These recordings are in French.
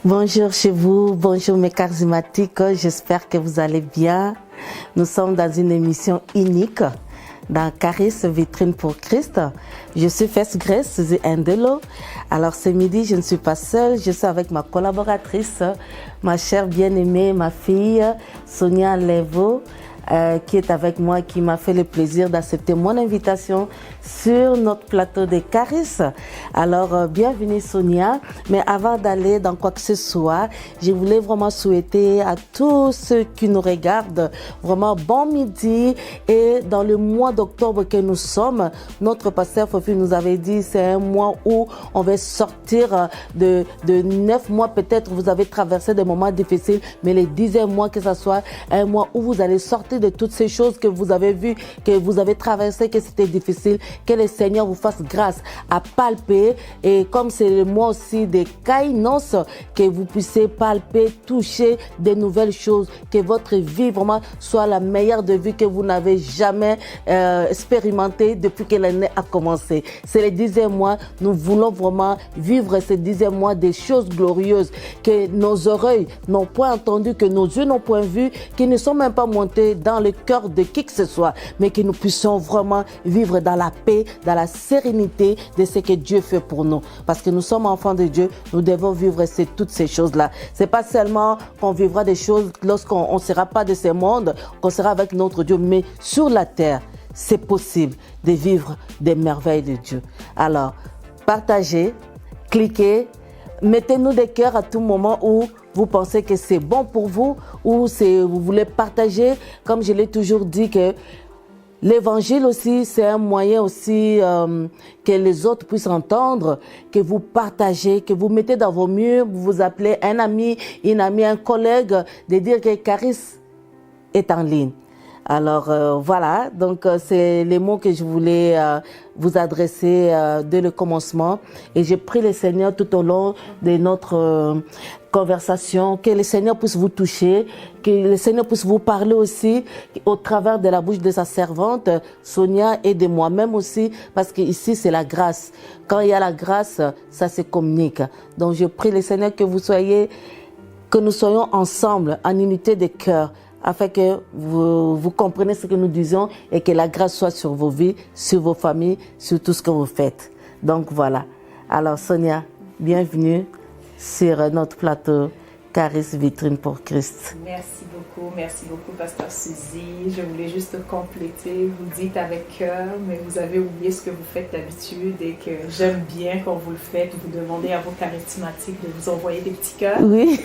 Bonjour chez vous, bonjour mes charismatiques, j'espère que vous allez bien. Nous sommes dans une émission unique dans Charisme Vitrine pour Christ. Je suis First Grace Suzy Endelo. Alors ce midi, je ne suis pas seule, je suis avec ma collaboratrice, ma chère bien-aimée, ma fille Sonia Levo, qui est avec moi, qui m'a fait le plaisir d'accepter mon invitation sur notre plateau de Charisme. Alors, bienvenue Sonia. Mais avant d'aller dans quoi que ce soit, je voulais vraiment souhaiter à tous ceux qui nous regardent vraiment bon midi. Et dans le mois d'octobre que nous sommes, notre pasteur Fofi nous avait dit c'est un mois où on va sortir de 9 mois. Peut-être vous avez traversé des moments difficiles, mais les 10e mois, que ce soit un mois où vous allez sortir de toutes ces choses que vous avez vues, que vous avez traversées, que c'était difficile, que le Seigneur vous fasse grâce à palper. Et comme c'est le mois aussi des Kainos, que vous puissiez palper, toucher des nouvelles choses, que votre vie vraiment soit la meilleure de vie que vous n'avez jamais expérimentée depuis que l'année a commencé. C'est le 10e mois, nous voulons vraiment vivre ce 10e mois des choses glorieuses, que nos oreilles n'ont point entendu, que nos yeux n'ont point vu, qui ne sont même pas montés dans le cœur de qui que ce soit, mais que nous puissions vraiment vivre dans la paix, dans la sérénité de ce que Dieu fait pour nous. Parce que nous sommes enfants de Dieu, nous devons vivre toutes ces choses-là. C'est pas seulement qu'on vivra des choses lorsqu'on ne sera pas de ce monde, qu'on sera avec notre Dieu, mais sur la terre, c'est possible de vivre des merveilles de Dieu. Alors, partagez, cliquez, mettez-nous des cœurs à tout moment où vous pensez que c'est bon pour vous, ou vous voulez partager. Comme je l'ai toujours dit, que l'évangile aussi, c'est un moyen aussi que les autres puissent entendre, que vous partagez, que vous mettez dans vos murs, vous vous appelez un ami, une amie, un collègue, de dire que Charisme est en ligne. Alors voilà, donc c'est les mots que je voulais vous adresser dès le commencement. Et j'ai prié le Seigneur tout au long de notre conversation, que le Seigneur puisse vous toucher, que le Seigneur puisse vous parler aussi au travers de la bouche de sa servante Sonia et de moi-même aussi, parce que ici c'est la grâce. Quand il y a la grâce, ça se communique. Donc je prie le Seigneur que nous soyons ensemble en unité de cœur, afin que vous compreniez ce que nous disons et que la grâce soit sur vos vies, sur vos familles, sur tout ce que vous faites. Donc voilà. Alors Sonia, bienvenue sur notre plateau Charisme Vitrine pour Christ. Merci beaucoup Pasteur Suzy. Je voulais juste compléter, vous dites avec cœur, mais vous avez oublié ce que vous faites d'habitude et que j'aime bien quand vous le faites. Vous demandez à vos charismatiques de vous envoyer des petits cœurs. Oui.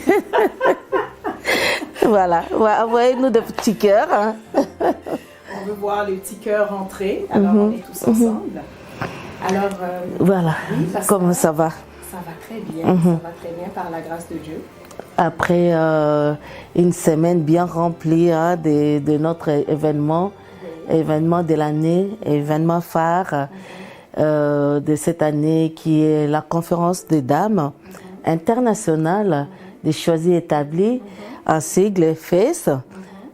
Voilà, envoyez-nous des petits cœurs. Hein. On veut voir les petits cœurs rentrer, alors on est tous ensemble. Alors, voilà, oui, comment ça va? Ça va très bien, ça va très bien par la grâce de Dieu. Après une semaine bien remplie de notre événement de l'année, événement phare de cette année qui est la conférence des dames internationale des choisis établis, en sigle FACE.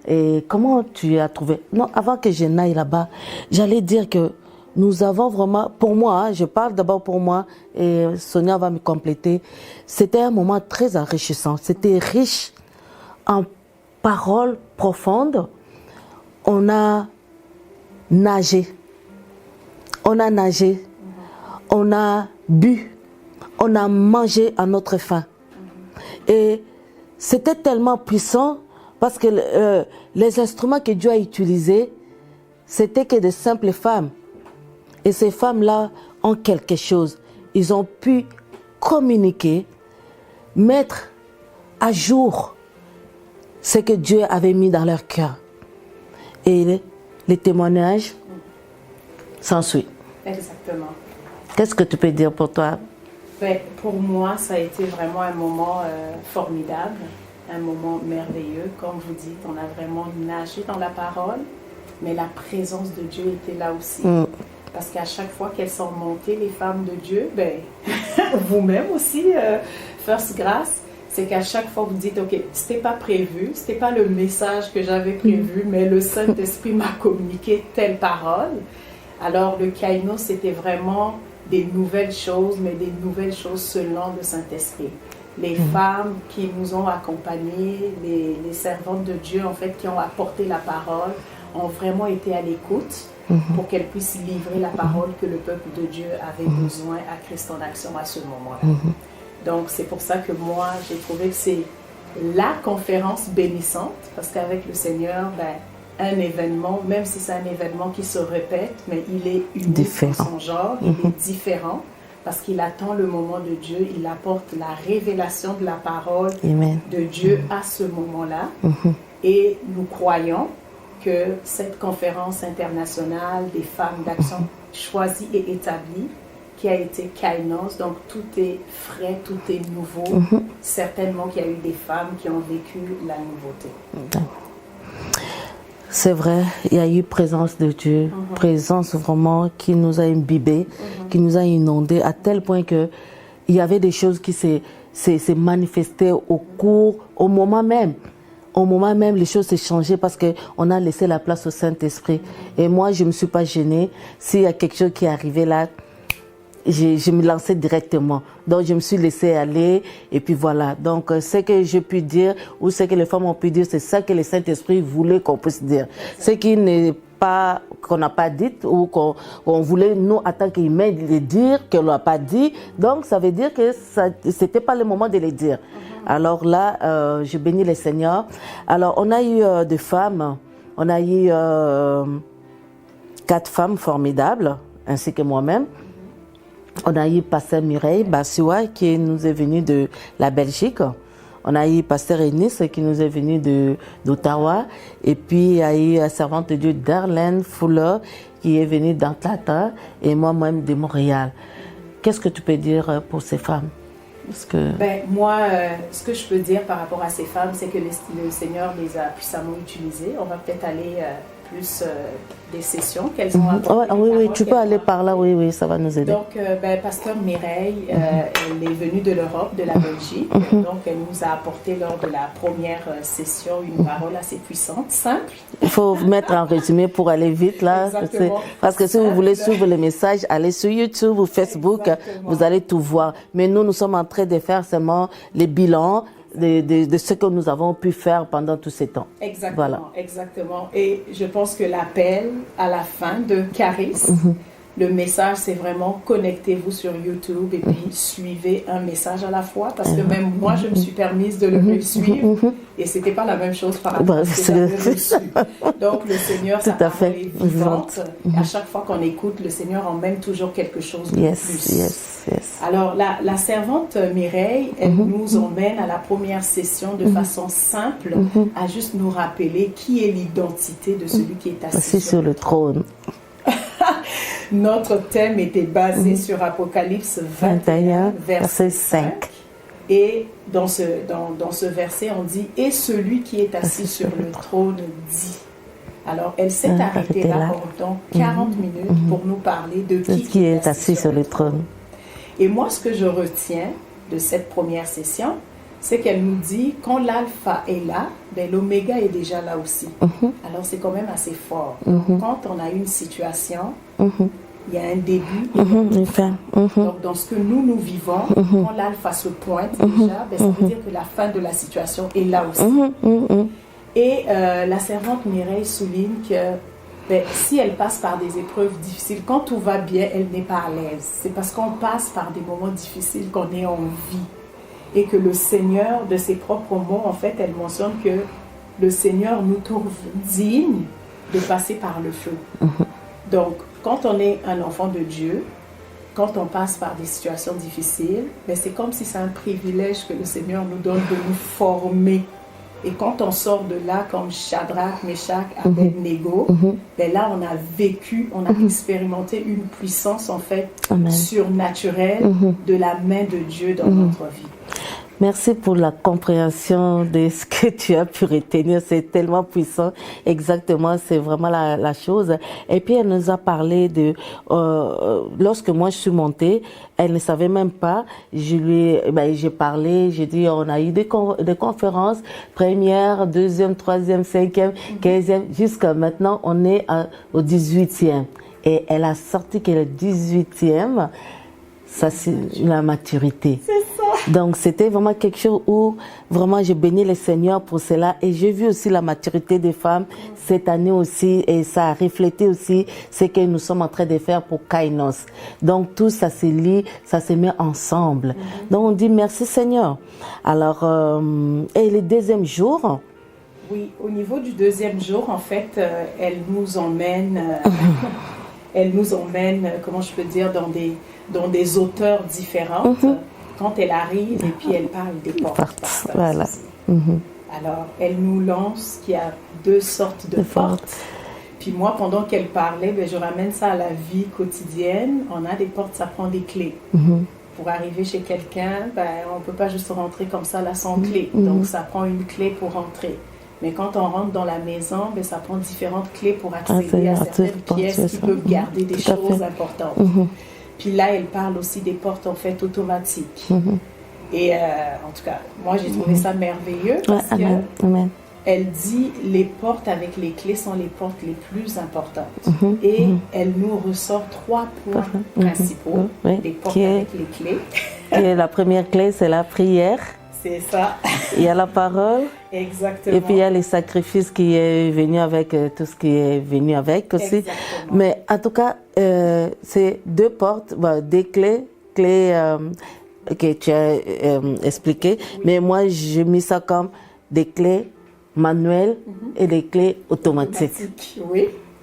Et comment tu as trouvé? Non, avant que je n'aille là-bas, j'allais dire que nous avons vraiment, pour moi, je parle d'abord pour moi et Sonia va me compléter, c'était un moment très enrichissant. C'était riche en paroles profondes. On a nagé, on a bu, on a mangé à notre faim. Et c'était tellement puissant parce que les instruments que Dieu a utilisés, c'était que de simples femmes. Et ces femmes-là ont quelque chose. Ils ont pu communiquer, mettre à jour ce que Dieu avait mis dans leur cœur. Et les témoignages s'ensuivent. Exactement. Qu'est-ce que tu peux dire pour toi? Ben, pour moi, ça a été vraiment un moment formidable, un moment merveilleux. Comme vous dites, on a vraiment nagé dans la parole, mais la présence de Dieu était là aussi. Parce qu'à chaque fois qu'elles sont montées, les femmes de Dieu, ben, vous-même aussi, First Grace, c'est qu'à chaque fois vous dites, ok, c'était pas prévu, c'était pas le message que j'avais prévu, mais le Saint-Esprit m'a communiqué telle parole. Alors le Kainos, c'était vraiment des nouvelles choses, mais des nouvelles choses selon le Saint-Esprit. les femmes qui nous ont accompagnés, les servantes de Dieu en fait qui ont apporté la parole, ont vraiment été à l'écoute pour qu'elles puissent livrer la parole que le peuple de Dieu avait besoin à Christ en action à ce moment-là. Donc c'est pour ça que moi j'ai trouvé que c'est la conférence bénissante, parce qu'avec le Seigneur, un événement, même si c'est un événement qui se répète, mais il est unique en son genre, il est différent, parce qu'il attend le moment de Dieu, il apporte la révélation de la parole de Dieu à ce moment-là. Et nous croyons que cette conférence internationale des femmes d'action choisies et établies, qui a été Kainos, donc tout est frais, tout est nouveau. Certainement qu'il y a eu des femmes qui ont vécu la nouveauté. C'est vrai, il y a eu présence de Dieu, présence vraiment qui nous a imbibés, qui nous a inondés à tel point que il y avait des choses qui s'est manifestées au moment même. Au moment même, les choses s'est changées parce qu'on a laissé la place au Saint-Esprit. Et moi, je ne me suis pas gênée. S'il y a quelque chose qui est arrivé là, je me lançais directement. Donc, je me suis laissée aller et puis voilà. Donc, ce que j'ai pu dire ou ce que les femmes ont pu dire, c'est ça que le Saint-Esprit voulait qu'on puisse dire. Ce qui n'est pas, qu'on n'a pas dit ou qu'on voulait, nous, en tant qu'humains, le dire, qu'on n'a pas dit. Donc, ça veut dire que c'était pas le moment de le dire. Alors là, je bénis le Seigneur. Alors, on a eu des femmes, on a eu 4 femmes formidables, ainsi que moi-même. On a eu Pasteur Mireille Bassoua qui nous est venu de la Belgique. On a eu Pasteur Eunice qui nous est venu d'Ottawa. Et puis il y a eu la servante de Dieu Darlene Fuller qui est venue d'Atlanta et moi-même de Montréal. Qu'est-ce que tu peux dire pour ces femmes? Moi, ce que je peux dire par rapport à ces femmes, c'est que le Seigneur les a puissamment utilisées. On va peut-être aller plus des sessions qu'elles ont apportées. Oui, tu peux aller par là, oui, ça va nous aider. Donc, Pasteur Mireille, elle est venue de l'Europe, de la Belgique. Donc, elle nous a apporté lors de la première session une parole assez puissante, simple. Il faut mettre en résumé pour aller vite là. Parce que si vous voulez suivre le message, allez sur YouTube ou Facebook, vous allez tout voir. Mais nous sommes en train de faire seulement les bilans de ce que nous avons pu faire pendant tous ces temps. Exactement. Et je pense que l'appel à la fin de Caris, le message, c'est vraiment connectez-vous sur YouTube et puis suivez un message à la fois, parce que même moi, je me suis permise de le suivre et c'était pas la même chose par rapport à ce que j'avais reçu. Donc, le Seigneur, sa parole est vivante. À chaque fois qu'on écoute, le Seigneur emmène toujours quelque chose de plus. Alors, la servante Mireille, elle nous emmène à la première session de façon simple à juste nous rappeler qui est l'identité de celui qui est assis sur le trône. Notre thème était basé sur Apocalypse 21, verset 5. Et dans ce verset, on dit « Et celui qui est assis sur le trône dit ». Alors, elle s'est arrêtée là pendant 40 minutes pour nous parler de qui est assis sur le trône. Et moi, ce que je retiens de cette première session, c'est qu'elle nous dit quand l'alpha est là, l'oméga est déjà là aussi. Alors c'est quand même assez fort. Quand on a une situation, il y a un début et une fin. Donc dans ce que nous vivons, quand l'alpha se pointe déjà, ça veut dire que la fin de la situation est là aussi. Et la servante Mireille souligne que si elle passe par des épreuves difficiles, quand tout va bien, elle n'est pas à l'aise. C'est parce qu'on passe par des moments difficiles qu'on est en vie. Et que le Seigneur, de ses propres mots, en fait, elle mentionne que le Seigneur nous trouve dignes de passer par le feu. Donc, quand on est un enfant de Dieu, quand on passe par des situations difficiles, c'est comme si c'est un privilège que le Seigneur nous donne de nous former. Et quand on sort de là, comme Shadrach, Meshach, Abednego, là, on a vécu, on a expérimenté une puissance, en fait, surnaturelle de la main de Dieu dans notre vie. Merci pour la compréhension de ce que tu as pu retenir. C'est tellement puissant. Exactement, c'est vraiment la chose. Et puis, elle nous a parlé de... lorsque moi, je suis montée, elle ne savait même pas. J'ai parlé, j'ai dit, on a eu des conférences, première, deuxième, troisième, cinquième, 15e, jusqu'à maintenant, on est au 18e. Et elle a sorti que le 18e, ça c'est la maturité. C'est ça. Donc, c'était vraiment quelque chose où vraiment j'ai béni le Seigneur pour cela. Et j'ai vu aussi la maturité des femmes cette année aussi. Et ça a reflété aussi ce que nous sommes en train de faire pour Kainos. Donc, tout ça se lie, ça se met ensemble. Donc, on dit merci Seigneur. Alors, et le deuxième jour... Oui, au niveau du deuxième jour, en fait, elle nous emmène, comment je peux dire, dans des hauteurs différentes. Quand elle arrive, et puis elle parle des portes. Voilà. Alors, elle nous lance qu'il y a 2 sortes de portes. Puis moi, pendant qu'elle parlait, je ramène ça à la vie quotidienne. On a des portes, ça prend des clés. Pour arriver chez quelqu'un, on ne peut pas juste rentrer comme ça là sans clé. Donc, ça prend une clé pour rentrer. Mais quand on rentre dans la maison, ça prend différentes clés pour accéder à certaines pièces qui peuvent garder des choses importantes. Puis là, elle parle aussi des portes en fait automatiques. Et en tout cas, moi j'ai trouvé ça merveilleux parce que elle dit les portes avec les clés sont les portes les plus importantes. Et elle nous ressort 3 points principaux des portes avec les clés. Et la première clé, c'est la prière. C'est ça. Il y a la parole. Exactement. Et puis il y a les sacrifices qui est venu avec, tout ce qui est venu avec aussi. Exactement. Mais en tout cas, c'est 2 portes, des clés que tu as expliqué. Mais moi, j'ai mis ça comme des clés manuelles et des clés automatiques.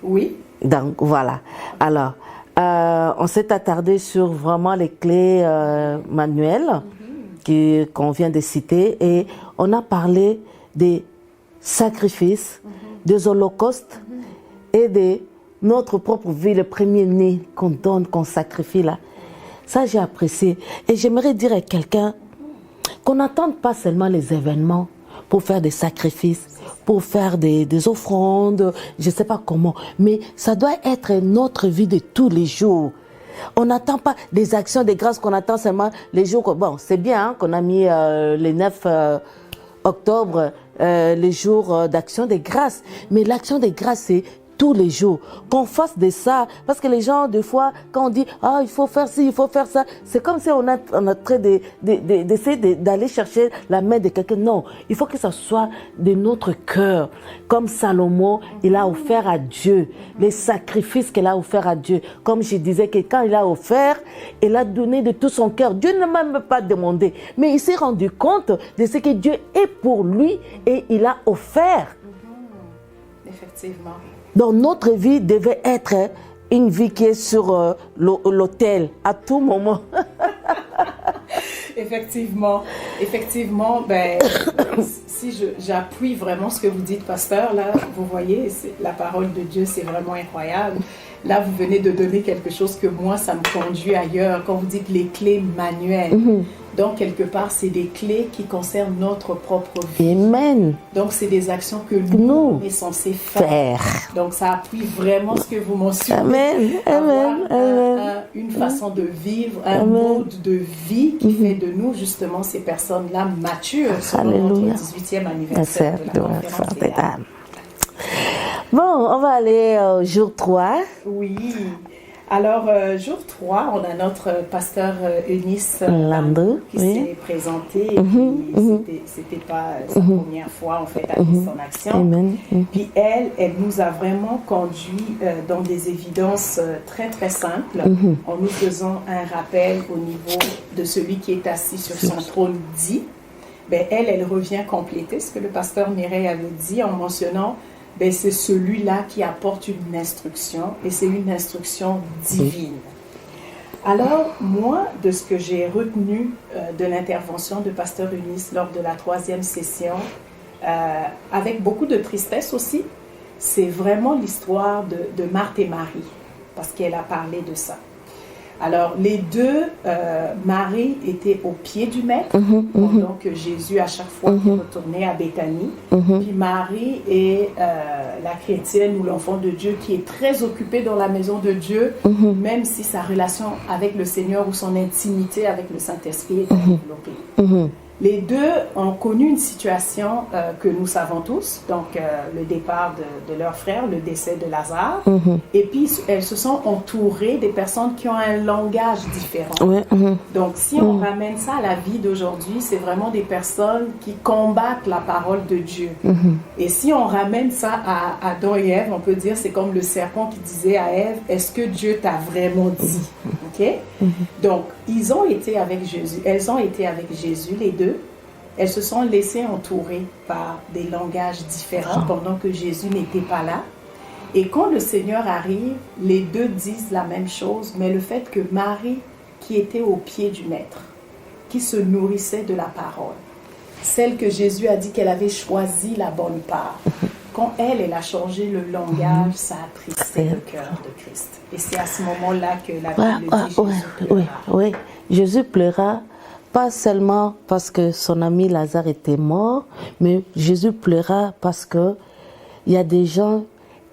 Oui. Donc voilà. Alors, on s'est attardé sur vraiment les clés manuelles qu'on vient de citer, et on a parlé des sacrifices, des holocaustes et de notre propre vie, le premier-né qu'on donne, qu'on sacrifie là. Ça, j'ai apprécié. Et j'aimerais dire à quelqu'un qu'on n'attende pas seulement les événements pour faire des sacrifices, pour faire des offrandes, je ne sais pas comment, mais ça doit être notre vie de tous les jours. On n'attend pas des actions de grâce qu'on attend seulement les jours. Bon, c'est bien qu'on a mis le 9 octobre, les jours d'action de grâce. Mais l'action de grâce, c'est tous les jours. Qu'on fasse de ça. Parce que les gens, des fois, quand on dit « Ah, il faut faire ci, il faut faire ça », c'est comme si on est en train d'essayer d'aller chercher la main de quelqu'un. Non, il faut que ça soit de notre cœur. Comme Salomon, il a offert à Dieu les sacrifices qu'il a offert à Dieu. Comme je disais que quand il a offert, il a donné de tout son cœur. Dieu ne m'a même pas demandé. Mais il s'est rendu compte de ce que Dieu est pour lui et il a offert. Effectivement. Donc notre vie devait être une vie qui est sur l'autel à tout moment. Effectivement, si j'appuie vraiment ce que vous dites, pasteur, là, vous voyez, la parole de Dieu, c'est vraiment incroyable. Là, vous venez de donner quelque chose que moi, ça me conduit ailleurs. Quand vous dites les clés manuelles, donc quelque part, c'est des clés qui concernent notre propre vie. Amen. Donc, c'est des actions que nous sommes censés faire. Donc, ça appuie vraiment ce que vous mentionnez. Amen. Une façon de vivre, un mode de vie qui fait de nous, justement, ces personnes-là matures selon notre 18e anniversaire de la conférence des âmes. Bon, on va aller au jour 3. Oui. Alors, jour 3, on a notre pasteur Eunice Landau qui s'est présenté. Et puis, c'était pas sa première fois, en fait, à son action. Amen. Puis elle nous a vraiment conduit dans des évidences très, très simples, en nous faisant un rappel au niveau de celui qui est assis sur son trône dit. Ben, elle revient compléter ce que le pasteur Mireille avait dit en mentionnant c'est celui-là qui apporte une instruction et c'est une instruction divine. Alors, moi, de ce que j'ai retenu de l'intervention de pasteur Eunice lors de la 3e session, avec beaucoup de tristesse aussi, c'est vraiment l'histoire de Marthe et Marie, parce qu'elle a parlé de ça. Alors, les deux, Marie était au pied du Maître, pendant que Jésus, à chaque fois, retournait à Béthanie. Puis Marie est la chrétienne ou l'enfant de Dieu qui est très occupée dans la maison de Dieu, même si sa relation avec le Seigneur ou son intimité avec le Saint-Esprit est développée. Les deux ont connu une situation que nous savons tous, donc le départ de leur frère, le décès de Lazare, et puis elles se sont entourées des personnes qui ont un langage différent. Donc si on ramène ça à la vie d'aujourd'hui, c'est vraiment des personnes qui combattent la parole de Dieu. Et si on ramène ça à Adam et Ève, on peut dire c'est comme le serpent qui disait à Ève, est-ce que Dieu t'a vraiment dit? Okay? Donc ils ont été avec Jésus, elles ont été avec Jésus, les deux. Elles se sont laissées entourer par des langages différents pendant que Jésus n'était pas là. Et quand le Seigneur arrive, les deux disent la même chose, mais le fait que Marie, qui était au pied du Maître, qui se nourrissait de la parole, celle que Jésus a dit qu'elle avait choisi la bonne part, quand elle a changé le langage, ça a attristé le cœur de Christ. Et c'est à ce moment-là que la Bible dit Jésus pleura. Oui, Jésus pleura. Pas seulement parce que son ami Lazare était mort, mais Jésus pleura parce que il y a des gens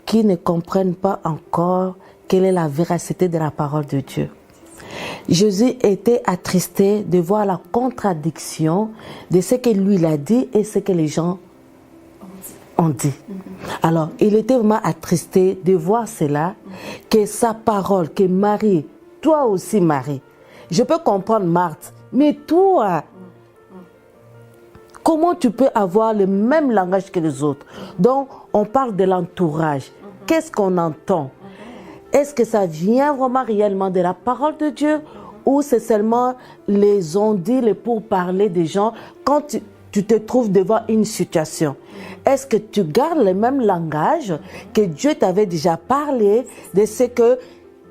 qui ne comprennent pas encore quelle est la véracité de la parole de Dieu. Jésus était attristé de voir la contradiction de ce que lui il a dit et ce que les gens ont dit. Alors, il était vraiment attristé de voir cela, que sa parole, que Marie, toi aussi Marie, je peux comprendre Marthe, mais toi, comment tu peux avoir le même langage que les autres? Donc, on parle de l'entourage. Qu'est-ce qu'on entend? Est-ce que ça vient vraiment réellement de la parole de Dieu ou c'est seulement les on-dit, les pourparlers des gens quand tu te trouves devant une situation? Est-ce que tu gardes le même langage que Dieu t'avait déjà parlé de ce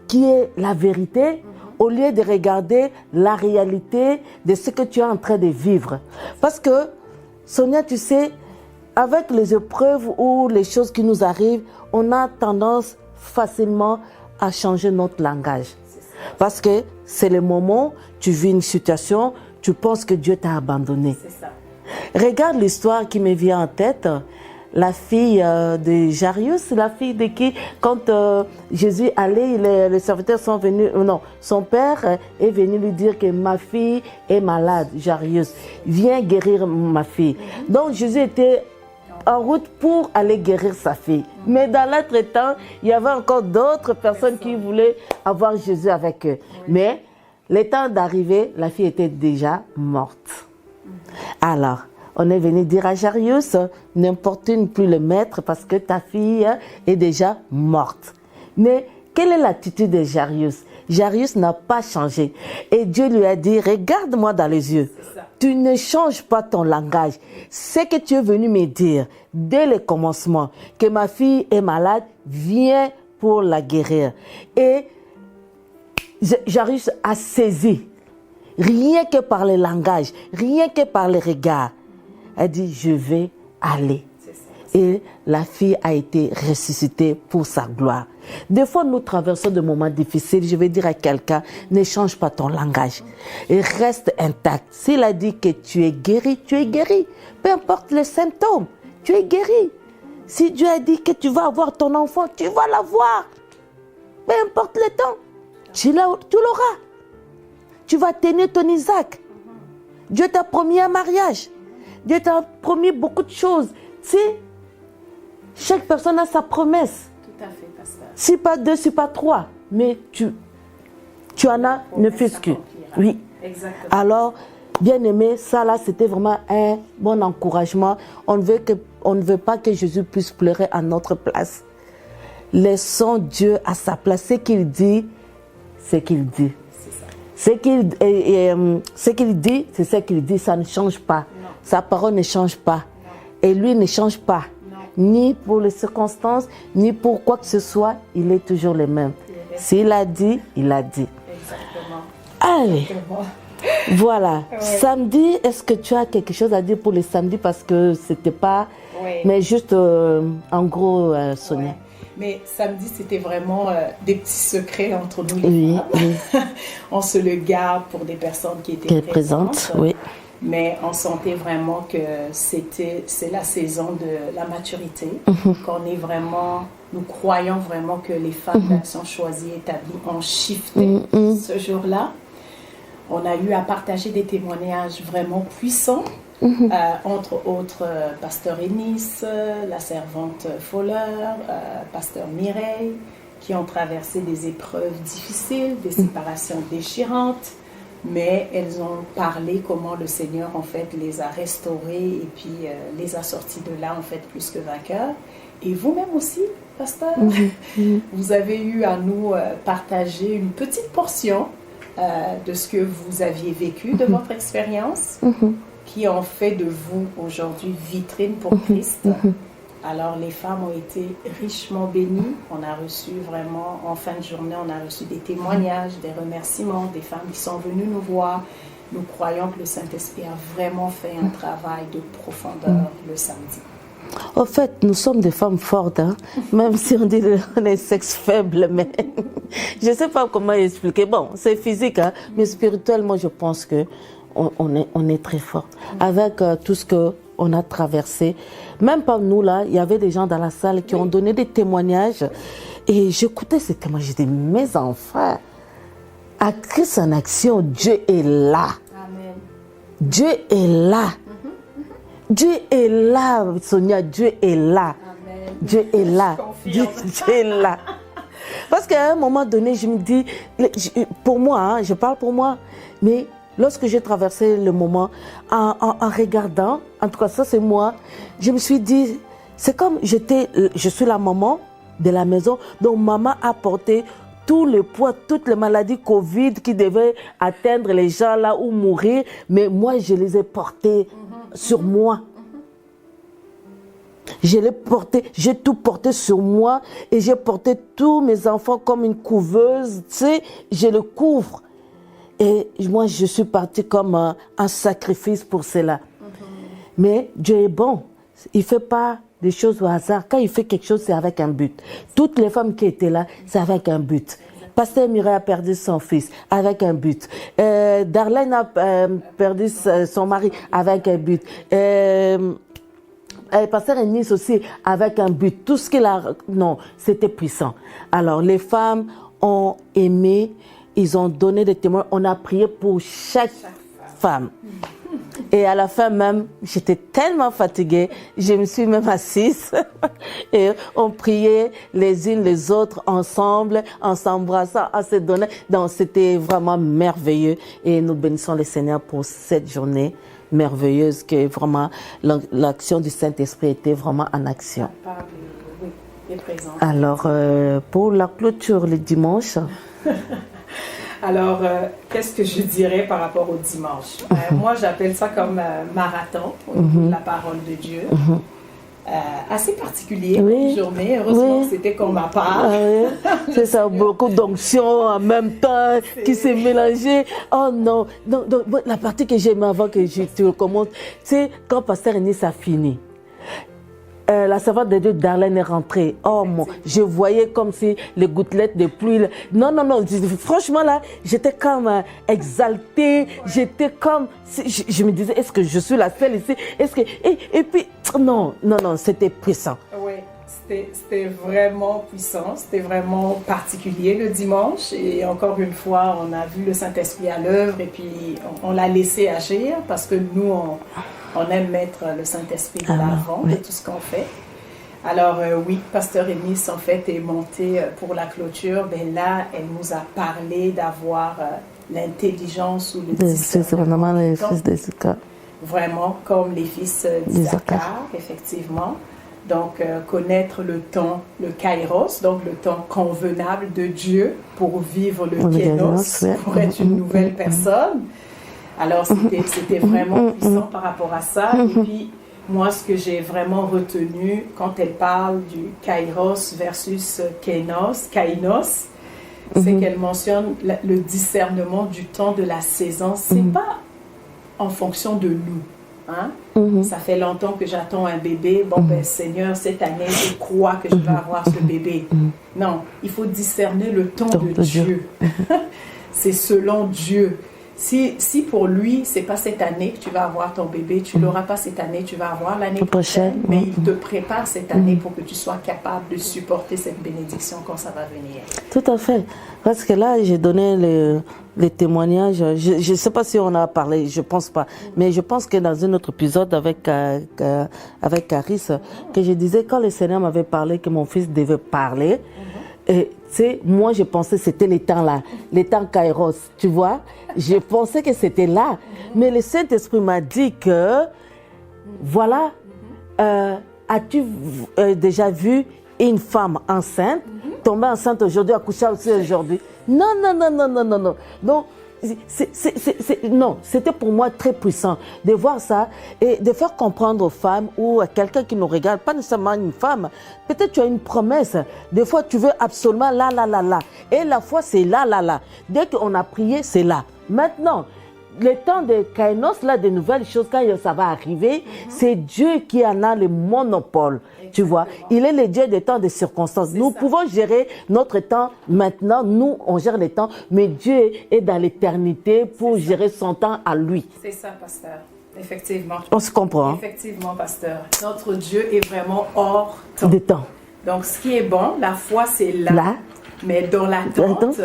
qui est la vérité? Au lieu de regarder la réalité de ce que tu es en train de vivre. Parce que, Sonia, tu sais, avec les épreuves ou les choses qui nous arrivent, on a tendance facilement à changer notre langage. Parce que c'est le moment, tu vis une situation, tu penses que Dieu t'a abandonné. C'est ça. Regarde l'histoire qui me vient en tête. La fille de Jairus, la fille de qui, quand Jésus allait, les serviteurs sont venus, non, son père est venu lui dire que ma fille est malade, Jairus, viens guérir ma fille. Donc Jésus était en route pour aller guérir sa fille. Mais dans l'entretemps, il y avait encore d'autres personnes qui voulaient avoir Jésus avec eux. Mais le temps d'arriver, la fille était déjà morte. Alors, on est venu dire à Jairus, n'importune plus le maître parce que ta fille est déjà morte. Mais quelle est l'attitude de Jairus? Jairus n'a pas changé. Et Dieu lui a dit, regarde-moi dans les yeux. Tu ne changes pas ton langage. Ce que tu es venu me dire dès le commencement, que ma fille est malade, viens pour la guérir. Et Jairus a saisi, rien que par le langage, rien que par les regards. Elle dit, je vais aller. Et la fille a été ressuscitée pour sa gloire. Des fois, nous traversons des moments difficiles. Je vais dire à quelqu'un, ne change pas ton langage. Et reste intact. S'il a dit que tu es guéri, tu es guéri. Peu importe les symptômes, tu es guéri. Si Dieu a dit que tu vas avoir ton enfant, tu vas l'avoir. Peu importe le temps, tu l'auras. Tu vas tenir ton Isaac. Dieu t'a promis un mariage. Dieu t'a promis beaucoup de choses. Tu sais, chaque personne a sa promesse. Tout à fait, pasteur. Si pas deux, si pas trois. Mais tu en as, ne fût-ce que. Oui. Exactement. Alors, bien aimé, ça là, c'était vraiment un bon encouragement. On ne veut pas que Jésus puisse pleurer à notre place. Laissons Dieu à sa place. Ce qu'il dit, c'est qu'il dit. Ce qu'il dit, c'est ce qu'il dit. Ça ne change pas. Non. Sa parole ne change pas. Non. Et lui ne change pas. Non. Ni pour les circonstances, ni pour quoi que ce soit. Il est toujours le même. S'il a dit, il a dit. Exactement. Allez. Exactement. Voilà. Ouais. Samedi, est-ce que tu as quelque chose à dire pour les samedis? Parce que c'était pas... Ouais. Mais juste, en gros, Sonia. Ouais. Mais samedi, c'était vraiment des petits secrets entre nous les Oui, femmes. oui. On se le garde pour des personnes qui étaient présentes. Oui. Mais on sentait vraiment que c'est la saison de la maturité, qu'on est vraiment, nous croyons vraiment que les femmes d'Action Choisie Établie ont shifté ce jour-là. On a eu à partager des témoignages vraiment puissants, entre autres Pasteur Ennis, la servante Fowler, Pasteur Mireille, qui ont traversé des épreuves difficiles, des séparations déchirantes, mais elles ont parlé comment le Seigneur en fait les a restaurées et puis les a sorties de là en fait plus que vainqueurs. Et vous-même aussi, pasteur, vous avez eu à nous partager une petite portion de ce que vous aviez vécu, de votre expérience, qui ont fait de vous aujourd'hui vitrine pour Christ. Alors les femmes ont été richement bénies. On a reçu vraiment, en fin de journée, on a reçu des témoignages, des remerciements, des femmes qui sont venues nous voir. Nous croyons que le Saint-Esprit a vraiment fait un travail de profondeur le samedi. En fait, nous sommes des femmes fortes, hein? Même si on dit qu'on est sexe faible, mais je ne sais pas comment expliquer. Bon, c'est physique, hein? Mais spirituellement, je pense qu'on est très fort. Avec tout ce qu'on a traversé, même par nous là, il y avait des gens dans la salle qui ont donné des témoignages. Et j'écoutais ces témoignages, je dis, mes enfants, à Christ en action, Dieu est là. Amen. Dieu est là. Dieu est là, Sonia, Dieu est là. Amen. Dieu est là. Dieu est là. Parce qu'à un moment donné, je me dis, pour moi, hein, je parle pour moi, mais lorsque j'ai traversé le moment, en regardant, en tout cas ça c'est moi, je me suis dit, c'est comme je suis la maman de la maison, donc maman a porté tout le poids, toutes les maladies Covid qui devaient atteindre les gens là ou mourir, mais moi je les ai portées sur moi. J'ai tout porté sur moi et j'ai porté tous mes enfants comme une couveuse, tu sais, je le couvre. Et moi, je suis partie comme un sacrifice pour cela. Mais Dieu est bon. Il ne fait pas des choses au hasard. Quand il fait quelque chose, c'est avec un but. Toutes les femmes qui étaient là, c'est avec un but. Pasteur Mireille a perdu son fils avec un but. Darlene a perdu son mari avec un but. Pasteur Ennis aussi avec un but. Tout ce qu'il a... Non, c'était puissant. Alors, les femmes ont aimé, ils ont donné des témoins. On a prié pour chaque femme. Et à la fin même, j'étais tellement fatiguée, je me suis même assise et on priait les unes les autres ensemble, en s'embrassant, en se donnant. Donc c'était vraiment merveilleux et nous bénissons le Seigneur pour cette journée merveilleuse que vraiment l'action du Saint-Esprit était vraiment en action. Alors pour la clôture le dimanche. Alors, qu'est-ce que je dirais par rapport au dimanche? Moi, j'appelle ça comme marathon au niveau de la parole de Dieu. Assez particulier, une journée. Heureusement que c'était comme ma part. C'est ça, beaucoup d'onction en même temps qui s'est mélangée. Oh non. Donc, la partie que j'aime avant que je te recommande, c'est quand Pasteur Ennis a fini. La servante de Dieu, Darlene, est rentrée. Oh mon, je voyais comme si les gouttelettes de pluie. Non. Franchement là, j'étais comme exaltée. J'étais comme, je me disais, est-ce que je suis la seule ici? Est-ce que et puis non, c'était puissant. Oui, c'était vraiment puissant. C'était vraiment particulier le dimanche. Et encore une fois, on a vu le Saint-Esprit à l'œuvre et puis on l'a laissé agir parce que nous on aime mettre le Saint-Esprit de l'avant de tout ce qu'on fait. Alors oui, Pasteur Ennis en fait est montée pour la clôture. Ben là, elle nous a parlé d'avoir l'intelligence ou le discernement. Les fils d'Isaac. Vraiment comme les fils d'Isaac, effectivement. Donc connaître le temps, le kairos, donc le temps convenable de Dieu pour vivre le kénos, pour être une nouvelle personne. Alors, c'était vraiment puissant par rapport à ça. Et puis, moi, ce que j'ai vraiment retenu quand elle parle du kairos versus kainos, c'est qu'elle mentionne le discernement du temps de la saison. C'est pas en fonction de nous. Hein? Ça fait longtemps que j'attends un bébé. Bon, ben, Seigneur, cette année, je crois que je vais avoir ce bébé. Non, il faut discerner le temps de Dieu. C'est selon Dieu. Si pour lui, c'est pas cette année que tu vas avoir ton bébé, tu l'auras pas cette année, tu vas avoir l'année prochaine, mais il te prépare cette année pour que tu sois capable de supporter cette bénédiction quand ça va venir. Tout à fait. Parce que là, j'ai donné les témoignages. Je ne sais pas si on a parlé, je pense pas. Mais je pense que dans un autre épisode avec Caris, que je disais quand le Seigneur m'avait parlé que mon fils devait parler, et tu sais, moi je pensais que c'était les temps là, les temps Kairos, tu vois. Je pensais que c'était là. Mais le Saint-Esprit m'a dit que, voilà, as-tu déjà vu une femme enceinte, tomber enceinte aujourd'hui, accoucher aussi aujourd'hui? Non. Donc, non, c'était pour moi très puissant de voir ça et de faire comprendre aux femmes ou à quelqu'un qui nous regarde, pas nécessairement une femme, peut-être tu as une promesse, des fois tu veux absolument là, et la foi c'est là. Dès qu'on a prié, c'est là. Maintenant, le temps de Kainos, là, de nouvelles choses, quand ça va arriver, c'est Dieu qui en a le monopole, tu vois. Il est le Dieu des temps, des circonstances. Nous pouvons gérer notre temps maintenant, nous, on gère les temps, mais Dieu est dans l'éternité pour gérer son temps à lui. C'est ça, pasteur. Effectivement. On se comprend. Effectivement, pasteur. Notre Dieu est vraiment hors temps. Des temps. Donc, ce qui est bon, la foi, c'est là. Mais dans l'attente,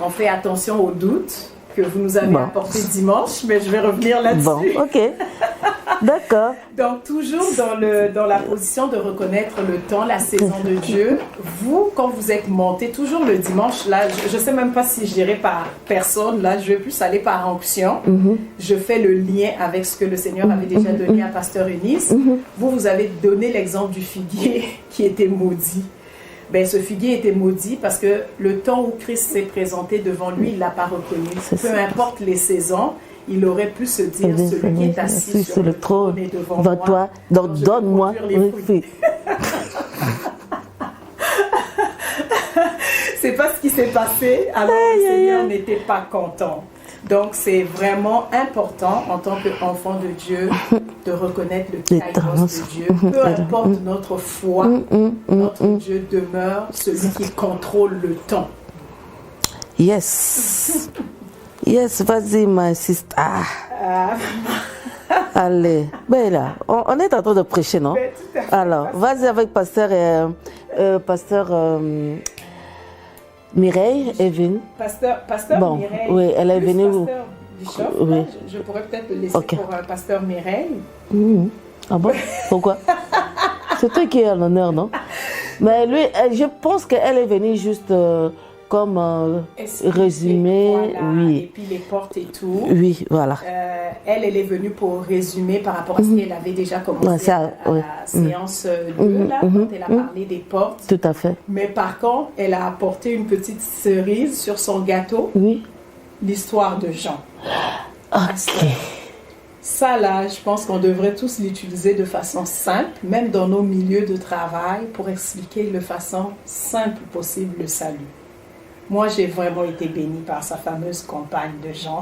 on fait attention aux doutes que vous nous avez apporté dimanche, mais je vais revenir là-dessus. Bon, ok. D'accord. Donc, toujours dans la position de reconnaître le temps, la saison de Dieu, vous, quand vous êtes monté, toujours le dimanche, là, je ne sais même pas si je dirais par personne, là, je vais plus aller par onction. Je fais le lien avec ce que le Seigneur avait déjà donné à Pasteur Eunice. Vous avez donné l'exemple du figuier qui était maudit. Ben, ce figuier était maudit parce que le temps où Christ s'est présenté devant lui, il ne l'a pas reconnu. Peu importe les saisons, il aurait pu se dire, celui qui est assis sur le trône est devant toi, donc donne-moi les fruits. C'est pas ce qui s'est passé, alors le Seigneur n'était pas content. Donc, c'est vraiment important en tant qu'enfant de Dieu de reconnaître le kairos de Dieu. Peu importe notre foi, notre Dieu demeure celui qui contrôle le temps. Yes. Yes, vas-y, ma sister. Allez, ben là, on est en train de prêcher, non? Alors, vas-y avec pasteur Mireille est venue. Pasteur bon, Mireille. Oui, elle est venue. Pasteur Bishop, oui. Je pourrais peut-être le laisser pour pasteur Mireille. Ah bon? Pourquoi? C'est toi qui es à l'honneur, non? Mais lui, je pense qu'elle est venue juste comme résumé. Voilà, oui. Et puis les portes et tout. Oui, voilà. Elle est venue pour résumer par rapport à ce qu'elle avait déjà commencé à la séance 2, là, quand elle a parlé des portes. Tout à fait. Mais par contre, elle a apporté une petite cerise sur son gâteau. Oui. L'histoire de Jean. Ok. Ça, là, je pense qu'on devrait tous l'utiliser de façon simple, même dans nos milieux de travail, pour expliquer de façon simple possible le salut. Moi, j'ai vraiment été bénie par sa fameuse compagne de Jean.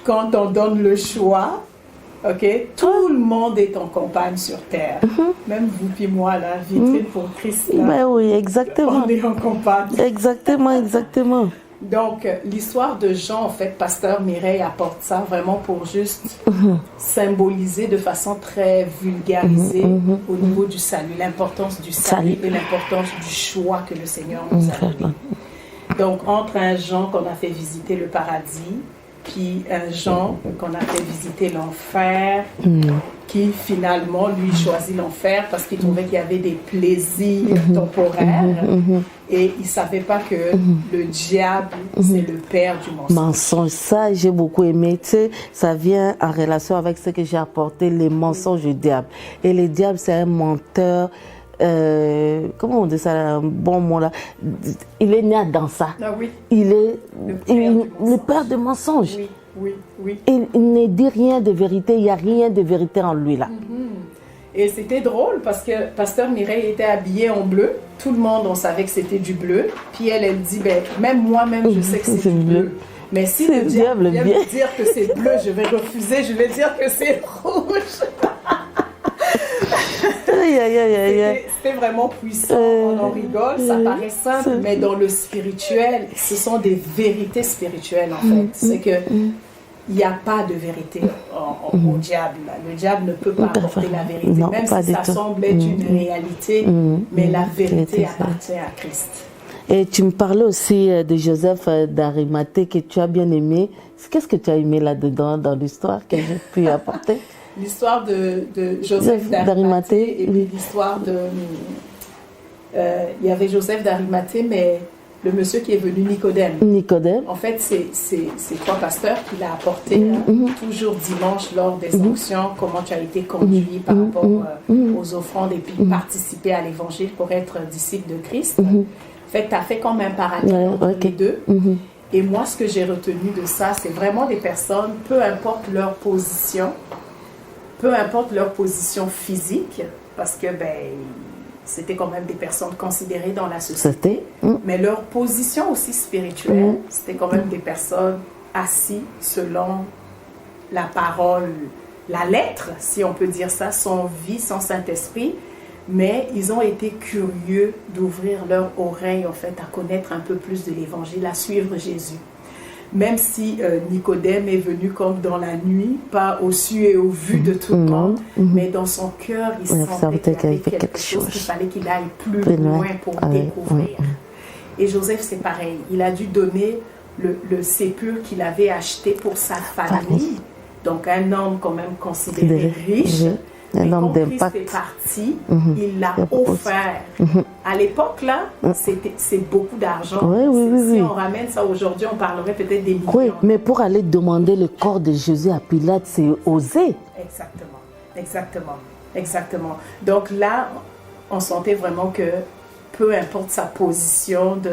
Quand on donne le choix, ok, tout le monde est en compagne sur terre. Même vous et moi, là, vitrine pour Christ. Là, ben oui, exactement. On est en compagne. Exactement. Donc, l'histoire de Jean, en fait, pasteur Mireille apporte ça vraiment pour juste symboliser de façon très vulgarisée au niveau du salut, l'importance du salut et l'importance du choix que le Seigneur nous a donné. Donc, entre un Jean qu'on a fait visiter le paradis, puis un Jean qu'on a fait visiter l'enfer, qui finalement, lui, choisit l'enfer parce qu'il trouvait qu'il y avait des plaisirs temporaires et il ne savait pas que le diable, c'est le père du mensonge. Ça, j'ai beaucoup aimé. Tu sais, ça vient en relation avec ce que j'ai apporté, les mensonges du diable. Et le diable, c'est un menteur. Comment on dit ça, un bon mot là, il est né dans ça. Ah oui. Il est le père du mensonge. Oui. Il ne dit rien de vérité, il n'y a rien de vérité en lui là. Et c'était drôle parce que pasteur Mireille était habillée en bleu. Tout le monde, on savait que c'était du bleu. Puis elle dit, ben, même moi-même, je sais que c'est du bleu. Mais si le diable vient me dire que c'est bleu, je vais refuser, je vais dire que c'est rouge. Aïe, aïe, aïe, aïe, aïe. C'était vraiment puissant, on en rigole, ça paraît simple, mais dans le spirituel, ce sont des vérités spirituelles en fait. C'est que il n'y a pas de vérité au diable. Le diable ne peut pas apporter la vérité, Non, même pas si du ça tout. semble être une réalité, mais la vérité appartient à Christ. Et tu me parlais aussi de Joseph d'Arimathée que tu as bien aimé. Qu'est-ce que tu as aimé là-dedans dans l'histoire que j'ai pu apporter? L'histoire de Joseph d'Arimathée et puis l'histoire de... il y avait Joseph d'Arimathée, mais le monsieur qui est venu, Nicodème. Nicodème. En fait, c'est trois pasteurs qui l'a apporté toujours dimanche lors des onctions, comment tu as été conduit par rapport aux offrandes et puis participer à l'évangile pour être disciple de Christ. En fait, tu as fait comme un parallèle entre les deux. Et moi, ce que j'ai retenu de ça, c'est vraiment des personnes, peu importe leur position physique, parce que c'était quand même des personnes considérées dans la société, mais leur position aussi spirituelle, c'était quand même des personnes assises selon la parole, la lettre, si on peut dire ça, son vie, son Saint-Esprit, mais ils ont été curieux d'ouvrir leur oreille, en fait, à connaître un peu plus de l'Évangile, à suivre Jésus. Même si Nicodème est venu comme dans la nuit, pas au su et au vu de tout le monde, mais dans son cœur, il sentait qu'il y avait quelque chose, qu'il fallait qu'il aille plus loin pour découvrir. Et Joseph, c'est pareil. Il a dû donner le sépulcre qu'il avait acheté pour sa famille. Donc, un homme quand même considéré riche. Un homme d'impact. Quand Christ est parti, il l'a offert. À l'époque, là, c'est beaucoup d'argent. Si on ramène ça aujourd'hui, on parlerait peut-être des millions. Oui, mais pour aller demander le corps de Jésus à Pilate, c'est osé. Exactement. Donc là, on sentait vraiment que peu importe sa position de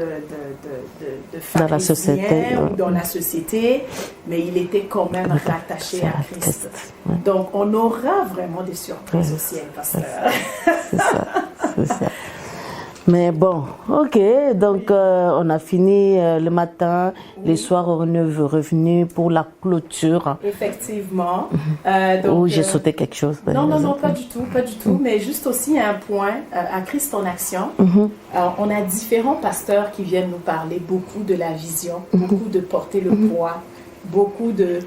dans la société, ou dans la société, mais il était quand même rattaché à Christ. Donc, on aura vraiment des surprises au ciel, pasteur. C'est ça. Mais bon, ok, donc on a fini le matin, les soirs on est revenu pour la clôture. Effectivement. Donc, j'ai sauté quelque chose. Non, pas du tout, mais juste aussi un point, à Christ en action, on a différents pasteurs qui viennent nous parler beaucoup de la vision, beaucoup de porter le poids, beaucoup de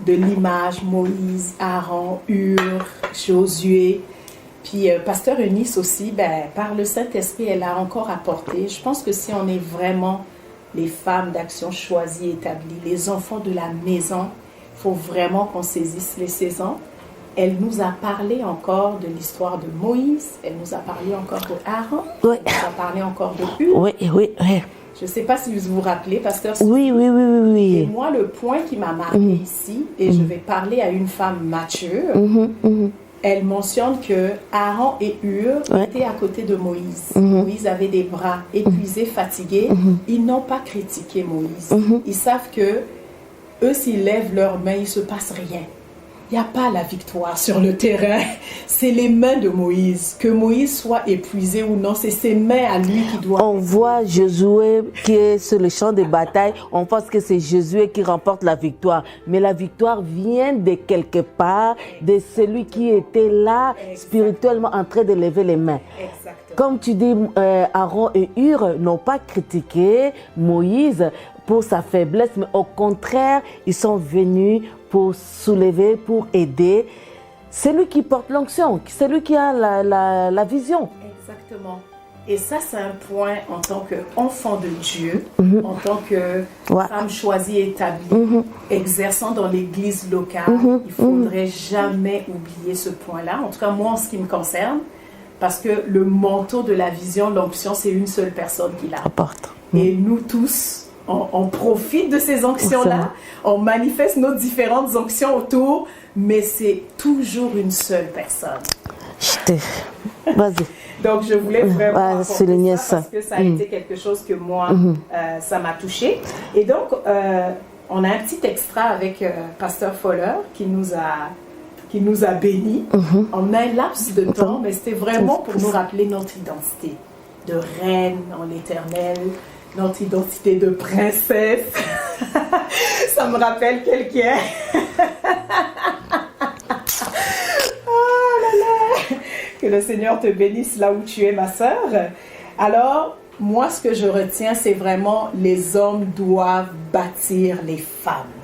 l'image, Moïse, Aaron, Hur, Josué. Puis, pasteur Eunice aussi, par le Saint-Esprit, elle a encore apporté. Je pense que si on est vraiment les femmes d'action choisies, établies, les enfants de la maison, il faut vraiment qu'on saisisse les saisons. Elle nous a parlé encore de l'histoire de Moïse, elle nous a parlé encore de Aaron, elle nous a parlé encore de Hur. Oui. Je ne sais pas si vous vous rappelez, pasteur. Oui. Et moi, le point qui m'a marqué ici, et je vais parler à une femme mature, elle mentionne que Aaron et Hur étaient à côté de Moïse. Moïse avait des bras épuisés, fatigués. Ils n'ont pas critiqué Moïse. Ils savent que eux, s'ils lèvent leurs mains, il ne se passe rien. Il n'y a pas la victoire sur le terrain. C'est les mains de Moïse. Que Moïse soit épuisé ou non, c'est ses mains à lui qui doivent... On voit Josué qui est sur le champ de bataille. On pense que c'est Josué qui remporte la victoire. Mais la victoire vient de quelque part, de celui qui était là, spirituellement en train de lever les mains. Exactement. Comme tu dis, Aaron et Hur n'ont pas critiqué Moïse pour sa faiblesse, mais au contraire, ils sont venus pour soulever, pour aider. C'est lui qui porte l'onction, c'est lui qui a la vision. Exactement. Et ça, c'est un point en tant qu'enfant de Dieu, en tant que femme choisie et établie, exerçant dans l'église locale. Il ne faudrait jamais oublier ce point-là. En tout cas, moi, en ce qui me concerne, parce que le manteau de la vision, l'onction, c'est une seule personne qui l'a. Et nous tous, on profite de ces onctions-là, on manifeste nos différentes onctions autour, mais c'est toujours une seule personne. Vas-y. Donc, je voulais vraiment souligner ça parce que ça a été quelque chose que moi, ça m'a touchée. Et donc, on a un petit extra avec Pasteur Foller qui nous a bénis en un laps de temps, mais c'était vraiment pour nous rappeler notre identité de reine en l'Éternel, notre identité de princesse. Ça me rappelle quelqu'un. Que le Seigneur te bénisse là où tu es, ma sœur. Alors, moi, ce que je retiens, c'est vraiment les hommes doivent bâtir les femmes.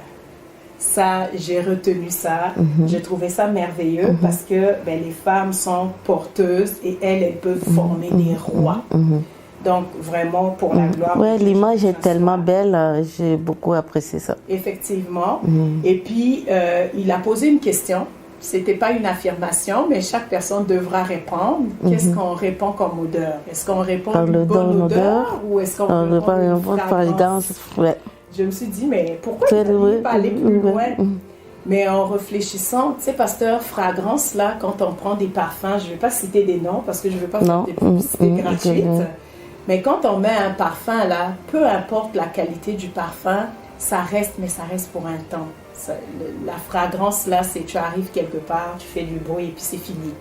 Ça, j'ai retenu ça. J'ai trouvé ça merveilleux parce que les femmes sont porteuses et elles peuvent former des rois. Donc, vraiment, pour la gloire de Dieu. Oui, l'image est tellement soit. belle. J'ai beaucoup apprécié ça. Effectivement. Et puis, il a posé une question. C'était pas une affirmation, mais chaque personne devra répondre. Qu'est-ce qu'on répond comme odeur? Est-ce qu'on répond une bonne odeur ou est-ce qu'on répond une fragrance? Je me suis dit, mais pourquoi il ne pas aller plus loin? Mais en réfléchissant, tu sais, pasteur, fragrance, là, quand on prend des parfums, je ne vais pas citer des noms parce que je ne veux pas faire des publicités gratuites. Mais quand on met un parfum, là, peu importe la qualité du parfum, ça reste, mais ça reste pour un temps. La fragrance, là, c'est tu arrives quelque part, tu fais du bruit et puis c'est fini.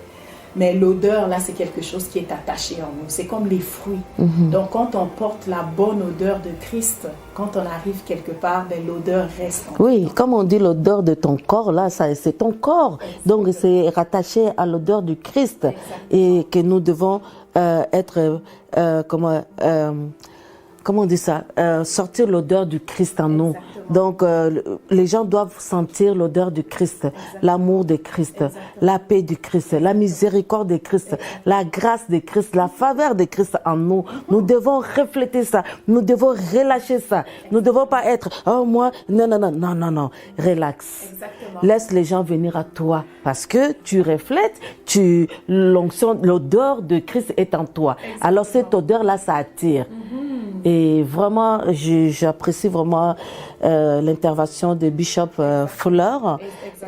Mais l'odeur, là, c'est quelque chose qui est attaché en nous. C'est comme les fruits. Donc, quand on porte la bonne odeur de Christ, quand on arrive quelque part, l'odeur reste en nous. Oui, comme on dit l'odeur de ton corps, là, c'est ton corps. Exactement. Donc, c'est rattaché à l'odeur du Christ. Exactement. Et que nous devons être, comment on dit ça, sortir l'odeur du Christ en nous. Donc, les gens doivent sentir l'odeur du Christ, l'amour de Christ, la paix du Christ, la miséricorde de Christ, la grâce de Christ, la faveur de Christ en nous. Nous devons refléter ça. Nous devons relâcher ça. Nous ne devons pas être, oh moi, non, relax. Exactement. Laisse les gens venir à toi parce que tu reflètes, l'onction, l'odeur de Christ est en toi. Exactement. Alors, cette odeur-là, ça attire. Et vraiment, j'apprécie vraiment l'intervention de Bishop Fuller.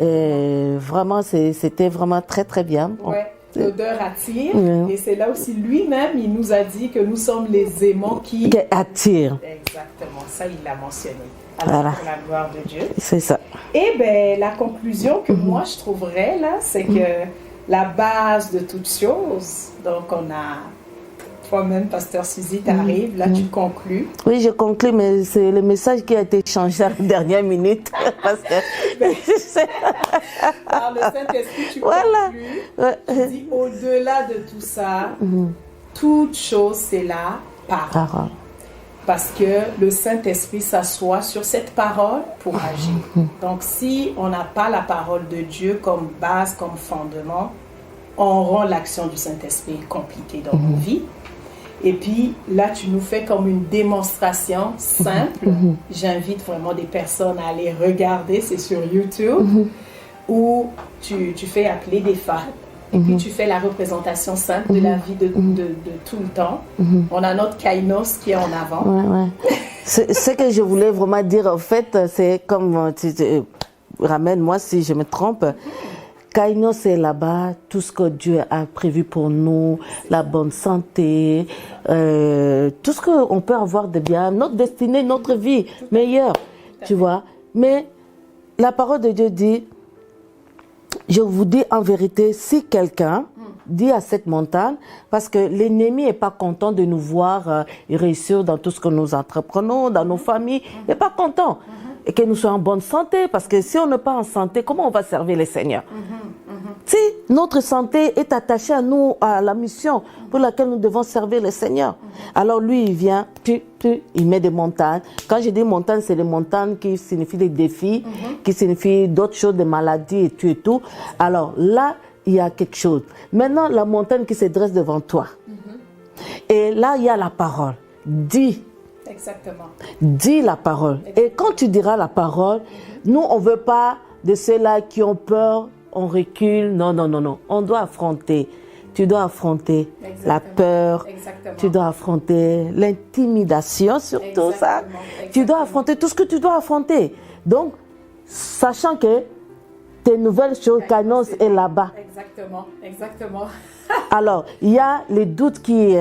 Et vraiment, c'était vraiment très, très bien. Ouais. L'odeur attire. Et c'est là aussi, lui-même, il nous a dit que nous sommes les aimants qui attirent. Exactement, ça, il l'a mentionné. Alors, pour la gloire de Dieu. C'est ça. Et la conclusion que moi, je trouverais, là, c'est que la base de toutes choses, donc on a... Toi-même, pasteur Suzy, tu arrives, là tu conclus. Oui, je conclus, mais c'est le message qui a été changé à la dernière minute. Parce que par le Saint-Esprit, tu conclus. Tu dis, au-delà de tout ça, toute chose, c'est la parole. Parce que le Saint-Esprit s'assoit sur cette parole pour agir. Donc, si on n'a pas la parole de Dieu comme base, comme fondement, on rend l'action du Saint-Esprit compliquée dans nos vies. Et puis là, tu nous fais comme une démonstration simple. J'invite vraiment des personnes à aller regarder, c'est sur YouTube, où tu fais appeler des femmes. Et puis tu fais la représentation simple de la vie de tout le temps. On a notre Kainos qui est en avant. Ce que je voulais vraiment dire, en fait, c'est comme, ramène-moi si je me trompe, Kainos, c'est là-bas, tout ce que Dieu a prévu pour nous, la bonne santé, tout ce qu'on peut avoir de bien, notre destinée, notre vie meilleure, tu vois. Mais la parole de Dieu dit, je vous dis en vérité, si quelqu'un dit à cette montagne, parce que l'ennemi n'est pas content de nous voir réussir dans tout ce que nous entreprenons, dans nos familles, il n'est pas content. Et que nous soyons en bonne santé, parce que si on n'est pas en santé, comment on va servir le Seigneur? Si notre santé est attachée à nous, à la mission pour laquelle nous devons servir le Seigneur, alors lui, il vient, il met des montagnes. Quand je dis montagnes, c'est des montagnes qui signifient des défis, qui signifient d'autres choses, des maladies et tout. Alors là, il y a quelque chose. Maintenant, la montagne qui se dresse devant toi. Et là, il y a la parole. Dis. Exactement. Dis la parole. Et quand tu diras la parole, nous, on ne veut pas de ceux-là qui ont peur, on recule. Non. On doit affronter. Tu dois affronter la peur. Tu dois affronter l'intimidation, surtout ça. Tu dois affronter tout ce que tu dois affronter. Donc, sachant que tes nouvelles choses, Kainos est là-bas. Exactement. Alors, il y a les doutes qui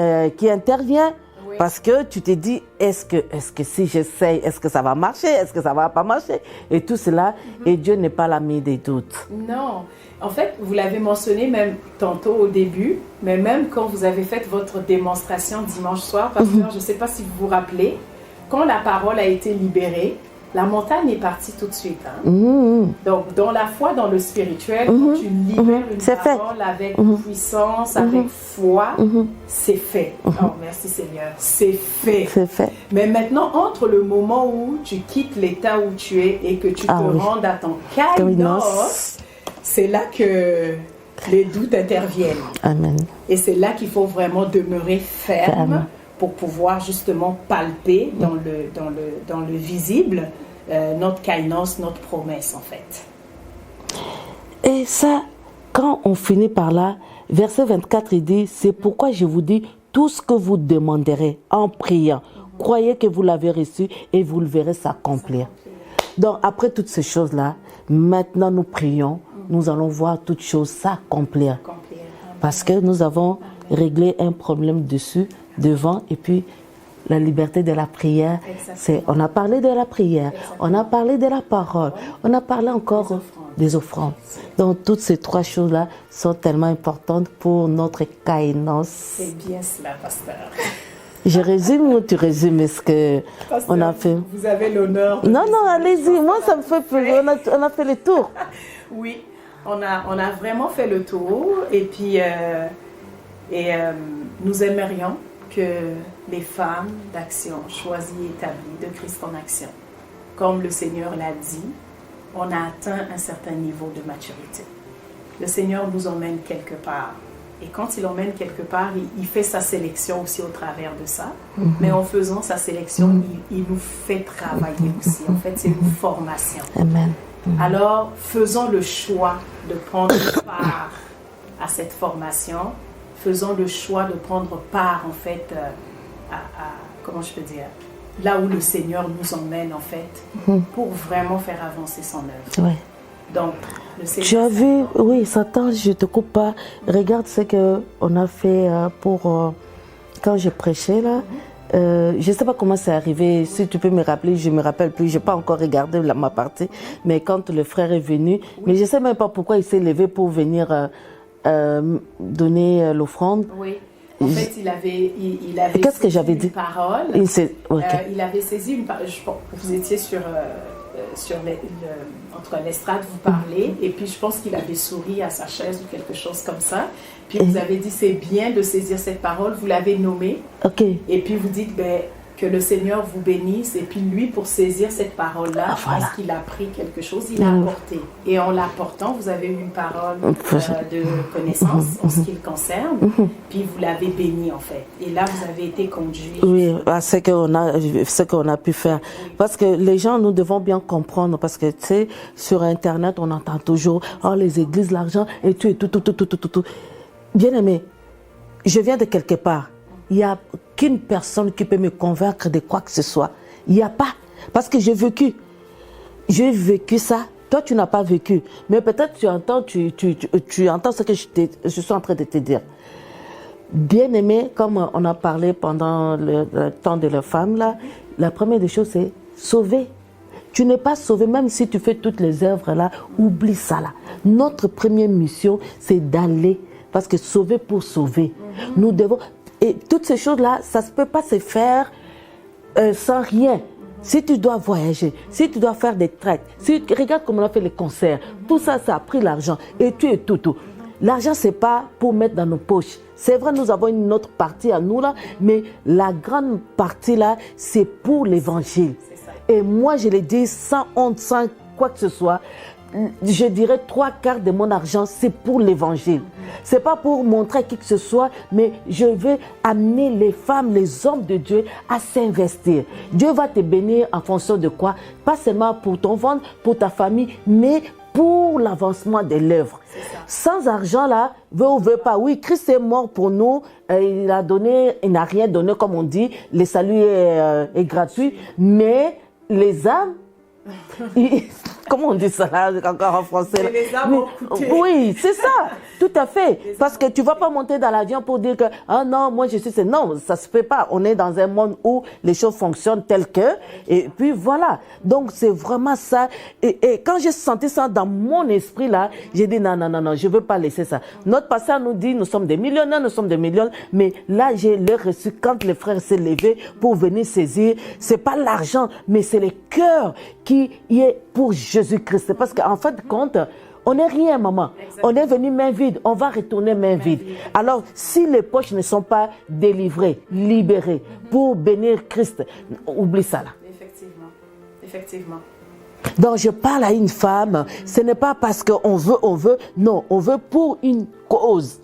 interviennent. Parce que tu te dis, est-ce que si j'essaye, est-ce que ça va marcher, est-ce que ça va pas marcher? Et tout cela, et Dieu n'est pas l'ami des doutes. Non. En fait, vous l'avez mentionné même tantôt au début, mais même quand vous avez fait votre démonstration dimanche soir, pasteur, je ne sais pas si vous vous rappelez, quand la parole a été libérée, la montagne est partie tout de suite. Hein. Donc, dans la foi, dans le spirituel, quand tu libères une parole avec puissance, avec foi, c'est fait. Oh, merci Seigneur, c'est fait. C'est fait. Mais maintenant, entre le moment où tu quittes l'état où tu es et que tu te rendes à ton kainos, c'est là que les doutes interviennent. Amen. Et c'est là qu'il faut vraiment demeurer ferme. Pour pouvoir justement palper dans le visible notre kainos, notre promesse en fait. Et ça, quand on finit par là, verset 24, il dit, c'est pourquoi je vous dis, tout ce que vous demanderez en priant, croyez que vous l'avez reçu et vous le verrez s'accomplir. Donc après toutes ces choses-là, maintenant nous prions, nous allons voir toutes choses s'accomplir. Parce que nous avons réglé un problème dessus, devant, et puis la liberté de la prière. On a parlé de la prière, on a parlé de la parole, on a parlé encore des offrandes. Donc toutes ces trois choses-là sont tellement importantes pour notre kainos. C'est bien cela, pasteur. Je résume ou tu résumes ce qu'on a fait? Vous avez l'honneur. Non, allez-y, moi ça me fait plaisir, on a fait le tour. Oui, on a vraiment fait le tour, et puis nous aimerions que les femmes d'action, choisies et établies, de Christ en action, comme le Seigneur l'a dit, on a atteint un certain niveau de maturité. Le Seigneur nous emmène quelque part. Et quand il emmène quelque part, il fait sa sélection aussi au travers de ça. Mais en faisant sa sélection, il nous fait travailler aussi. En fait, c'est une formation. Amen. Alors, faisons le choix de prendre part à cette formation. Faisons le choix de prendre part, en fait, comment je peux dire, là où le Seigneur nous emmène, en fait, pour vraiment faire avancer son œuvre. Ouais. Donc, le Seigneur... Tu as vu, oui, Satan, je ne te coupe pas. Regarde ce qu'on a fait pour... quand je prêchais, là. Je ne sais pas comment c'est arrivé. Si tu peux me rappeler, je ne me rappelle plus. Je n'ai pas encore regardé ma partie. Mais quand le frère est venu, mais je ne sais même pas pourquoi il s'est levé pour venir... donner l'offrande. Oui. En fait, il avait qu'est-ce que j'avais dit? Parole. Il avait saisi une parole. Vous étiez sur entre l'estrade, vous parlez, et puis je pense qu'il avait souri à sa chaise ou quelque chose comme ça. Puis vous avez dit, c'est bien de saisir cette parole, vous l'avez nommée. Et puis vous dites, que le Seigneur vous bénisse, et puis lui, pour saisir cette parole-là, je pense qu'il a pris quelque chose, il l'a apporté. Et en l'apportant, vous avez eu une parole de connaissance en ce qui le concerne, puis vous l'avez béni en fait. Et là, vous avez été conduit. Oui, à ce qu'on a pu faire. Parce que les gens, nous devons bien comprendre, parce que tu sais, sur Internet, on entend toujours, oh, les églises, l'argent, et tout. Bien aimé, je viens de quelque part. Il n'y a qu'une personne qui peut me convaincre de quoi que ce soit. Il n'y a pas. Parce que j'ai vécu ça. Toi, tu n'as pas vécu. Mais peut-être tu entends ce que je suis en train de te dire. Bien aimé, comme on a parlé pendant le temps de la femme, là, la première des choses, c'est sauver. Tu n'es pas sauvé, même si tu fais toutes les œuvres là, oublie ça là. Notre première mission, c'est d'aller. Parce que sauver pour sauver. Nous devons... Et toutes ces choses-là, ça ne peut pas se faire sans rien. Si tu dois voyager, si tu dois faire des tracts, regarde comment on a fait les concerts, tout ça, ça a pris l'argent. Et tout. L'argent, ce n'est pas pour mettre dans nos poches. C'est vrai, nous avons une autre partie à nous là, mais la grande partie là, c'est pour l'évangile. Et moi, je l'ai dit sans honte, sans quoi que ce soit, je dirais 3/4 de mon argent, c'est pour l'évangile. C'est pas pour montrer à qui que ce soit, mais je veux amener les femmes, les hommes de Dieu à s'investir. Dieu va te bénir en fonction de quoi? Pas seulement pour ton ventre, pour ta famille, mais pour l'avancement de l'œuvre. Sans argent là, veut ou veut pas, oui, Christ est mort pour nous, il n'a rien donné comme on dit, le salut est gratuit, mais les âmes, comment on dit ça là, encore en français là? Mais les âmes ont coûté. Oui, c'est ça, tout à fait. Parce que tu vas pas monter dans l'avion pour dire que, ah non, moi je suis... Non, ça se fait pas. On est dans un monde où les choses fonctionnent telles que, et puis voilà. Donc c'est vraiment ça. Et quand j'ai senti ça dans mon esprit là, j'ai dit non, non, non, non, je veux pas laisser ça. Notre pasteur nous dit, nous sommes des millionnaires, nous sommes des millions, mais là j'ai le reçu quand les frères s'est levé pour venir saisir. C'est pas l'argent, mais c'est le cœur qui y est pour Jésus-Christ. Parce qu'en fin de compte, on n'est rien, maman. Exactement. On est venu main vide, on va retourner main vide. Alors, si les poches ne sont pas délivrées, libérées pour bénir Christ, oublie ça là. Effectivement, effectivement. Donc, je parle à une femme, ce n'est pas parce qu'on veut, non, on veut pour une cause.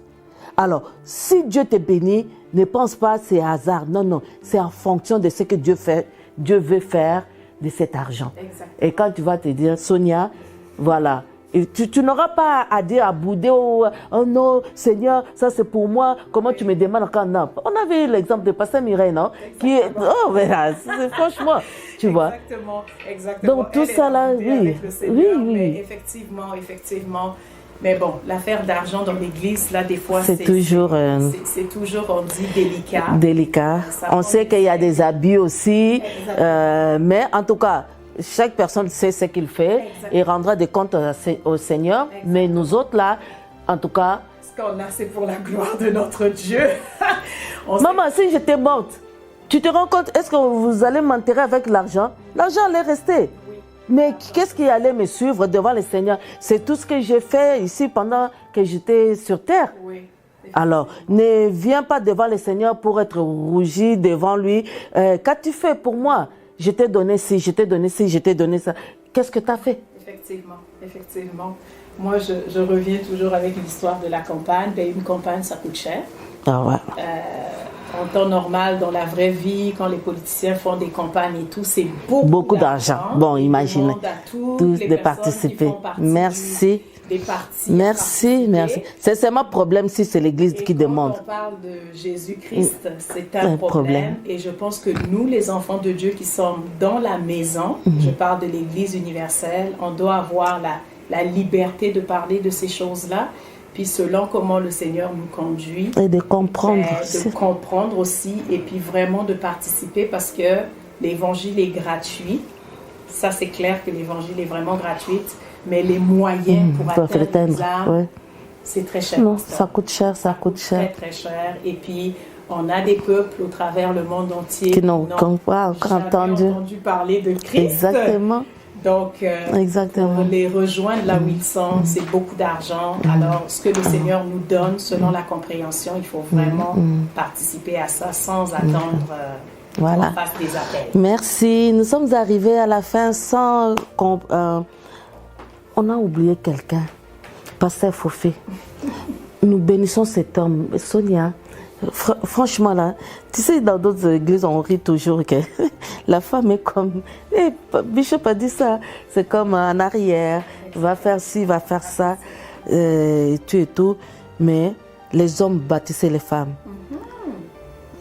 Alors, si Dieu te bénit, ne pense pas c'est hasard. Non, non, c'est en fonction de ce que Dieu fait, Dieu veut faire de cet argent. Exactement. Et quand tu vas te dire, Sonia, voilà, et tu n'auras pas à dire, à bouder, oh non, Seigneur, ça c'est pour moi, comment tu me demandes encore? Non. On avait l'exemple de Pasteur Mireille, non? Qui est, oh, mais là, franchement, tu vois. Exactement, exactement. Donc tout ça là, oui, Seigneur, oui, oui. Effectivement, effectivement. Mais bon, l'affaire d'argent dans l'église, là, des fois, c'est toujours, on dit, délicat. Délicat. On sait qu'il y a des abus aussi, mais en tout cas, chaque personne sait ce qu'il fait et rendra des comptes au Seigneur. Exactement. Mais nous autres, là, en tout cas... Ce qu'on a, c'est pour la gloire de notre Dieu. Maman, si j'étais morte, tu te rends compte, est-ce que vous allez m'enterrer avec l'argent? L'argent allait rester. Mais qu'est-ce qui allait me suivre devant le Seigneur? C'est tout ce que j'ai fait ici pendant que j'étais sur terre. Oui. Alors, ne viens pas devant le Seigneur pour être rougi devant lui. Qu'as-tu fait pour moi? Je t'ai donné ci, je t'ai donné ci, je t'ai donné ça. Qu'est-ce que tu as fait? Effectivement, effectivement. Moi, je reviens toujours avec l'histoire de la campagne. Bien, une campagne, ça coûte cher. Ah ouais. En temps normal, dans la vraie vie, quand les politiciens font des campagnes et tout, c'est beaucoup d'argent. Bon, imaginez. Tous de participer. Merci. Des partis. Merci, merci. C'est seulement problème si c'est l'Église qui demande. Quand on parle de Jésus-Christ, c'est un problème. Et je pense que nous, les enfants de Dieu qui sommes dans la maison, je parle de l'Église universelle, on doit avoir la liberté de parler de ces choses-là. Puis selon comment le Seigneur nous conduit. Et de comprendre. De comprendre aussi. Et puis vraiment de participer parce que l'Évangile est gratuit. Ça, c'est clair que l'Évangile est vraiment gratuit. Mais les moyens pour atteindre les âmes, c'est très cher. Non, ça coûte cher, ça coûte cher. Très, très cher. Et puis, on a des peuples au travers le monde entier qui n'ont pas encore entendu parler de Christ. Exactement. Donc, pour les rejoindre là où ils sont, c'est beaucoup d'argent. Alors, ce que le Seigneur nous donne, selon la compréhension, il faut vraiment participer à ça sans attendre qu'on fasse des appels. Merci. Nous sommes arrivés à la fin sans... on a oublié quelqu'un. Pasteur Fofé. Nous bénissons cet homme. Sonia, franchement là, tu sais, dans d'autres églises, on rit toujours que la femme est comme... Bishop a dit ça, c'est comme en arrière, va faire ci, va faire ça, tout et tout. Mais les hommes bâtissaient les femmes.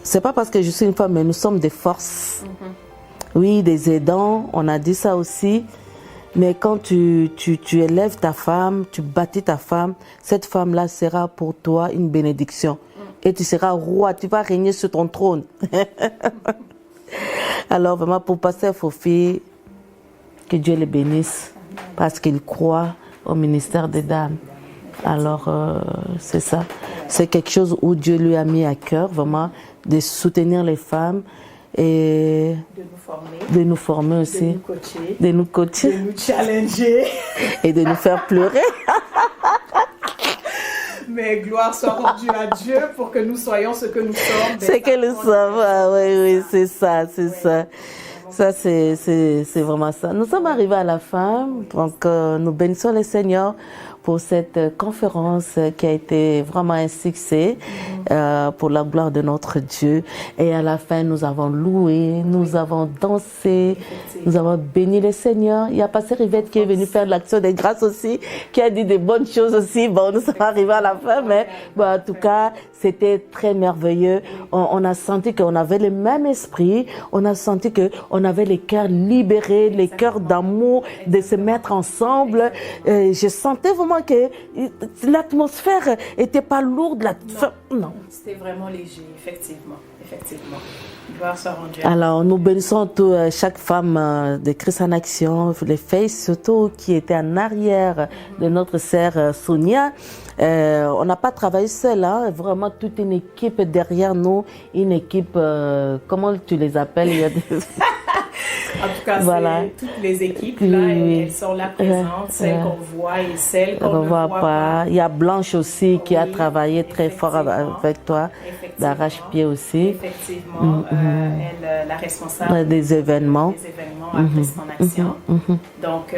C'est pas parce que je suis une femme, mais nous sommes des forces. Oui, des aidants, on a dit ça aussi. Mais quand tu élèves ta femme, tu bâtis ta femme, cette femme-là sera pour toi une bénédiction. Et tu seras roi, tu vas régner sur ton trône. Alors vraiment, pour Pasteur Fofi, que Dieu le bénisse, parce qu'il croit au ministère des dames. Alors, c'est ça. C'est quelque chose où Dieu lui a mis à cœur, vraiment, de soutenir les femmes et de nous former aussi, de nous coacher, de nous challenger et de nous faire pleurer. Mais gloire soit rendue à Dieu pour que nous soyons ce que nous sommes. C'est que nous sommes, ah, oui, c'est ça, c'est ça. Ça, c'est vraiment ça. Nous sommes arrivés à la fin, donc nous bénissons le Seigneur pour cette conférence qui a été vraiment un succès. pour la gloire de notre Dieu. Et à la fin, nous avons loué, nous avons dansé, nous avons béni le Seigneur. Il y a Pasteur Yvette qui est venu faire l'action des grâces aussi, qui a dit des bonnes choses aussi. Bon, nous sommes arrivés à la fin, mais bon, en tout cas, c'était très merveilleux. On a senti qu'on avait le même esprit, on a senti qu'on avait les cœurs libérés, les cœurs d'amour, de se mettre ensemble. Je sentais vraiment que l'atmosphère était pas lourde. Non. C'était vraiment léger, effectivement. Gloire soit rendue. Alors, nous bénissons chaque femme de Christ en Action, les filles surtout qui étaient en arrière de notre sœur Sonia. On n'a pas travaillé seul, hein, vraiment toute une équipe derrière nous, une équipe, comment tu les appelles? Il y a des... En tout cas, voilà. Toutes les équipes, là, elles sont là présentes, celles qu'on voit et celles qu'on ne voit pas. Il y a Blanche aussi qui a travaillé très fort avec toi, d'arrache-pied aussi. Effectivement, elle, la responsable des événements à Christ en Action. Donc,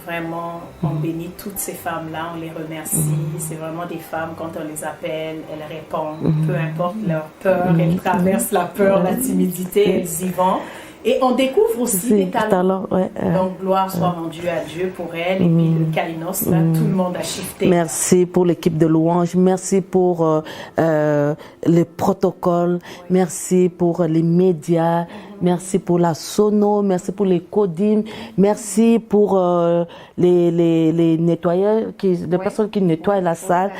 vraiment, on bénit toutes ces femmes-là, on les remercie. C'est vraiment des femmes, quand on les appelle, elles répondent, peu importe leur peur, elles traversent la peur, la timidité, elles y vont. Et on découvre aussi des talents. Donc, gloire soit rendue à Dieu pour elle. Et puis, le Kainos, là, tout le monde a shifté. Merci pour l'équipe de louange. Merci pour les protocoles. Merci pour les médias. Merci pour la sono. Merci pour les codines. Merci pour les nettoyeurs, les personnes qui nettoient la salle.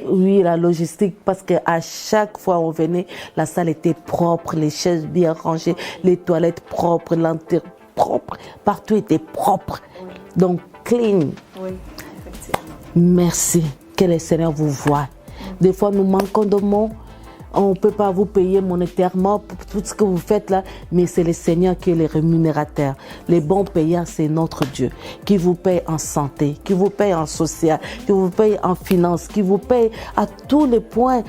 Oui, la logistique. Parce qu'à chaque fois on venait, la salle était propre, les chaises bien rangées, les toilettes propres, l'intérieur propre. Partout était propre. Donc, clean. Oui, effectivement. Merci. Que le Seigneur vous voie. Des fois, nous manquons de mots. On ne peut pas vous payer monétairement pour tout ce que vous faites là, mais c'est le Seigneur qui est le rémunérateur. Les bons payants, c'est notre Dieu, qui vous paye en santé, qui vous paye en social, qui vous paye en finance, qui vous paye à tous les points,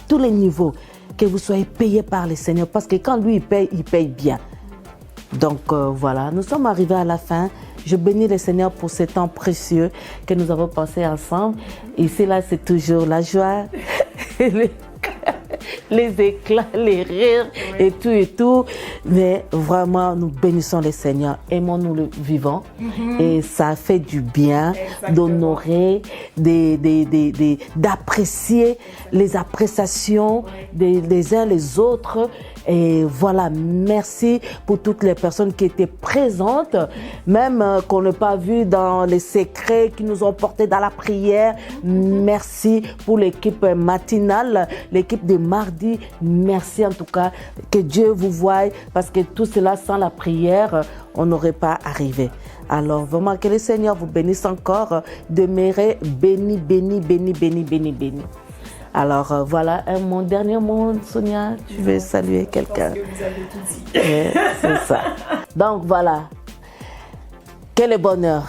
tous les niveaux. Que vous soyez payé par le Seigneur, parce que quand lui, il paye bien. Donc voilà, nous sommes arrivés à la fin. Je bénis le Seigneur pour ce temps précieux que nous avons passé ensemble. Ici, là, c'est toujours la joie, les éclats, les rires et tout. Mais vraiment, nous bénissons le Seigneur. Aimons-nous le vivant. Et ça fait du bien d'honorer, d'apprécier les appréciations des uns les autres. Et voilà, merci pour toutes les personnes qui étaient présentes, même qu'on n'a pas vu dans les secrets, qui nous ont portés dans la prière. Merci pour l'équipe matinale, l'équipe de mardi. Merci en tout cas, que Dieu vous voie, parce que tout cela sans la prière, on n'aurait pas arrivé. Alors vraiment, que le Seigneur vous bénisse encore, demeurez béni. Alors voilà, mon dernier mot, Sonia, tu veux saluer quelqu'un? Je pense que vous avez tout dit. C'est ça. Donc voilà, quel bonheur.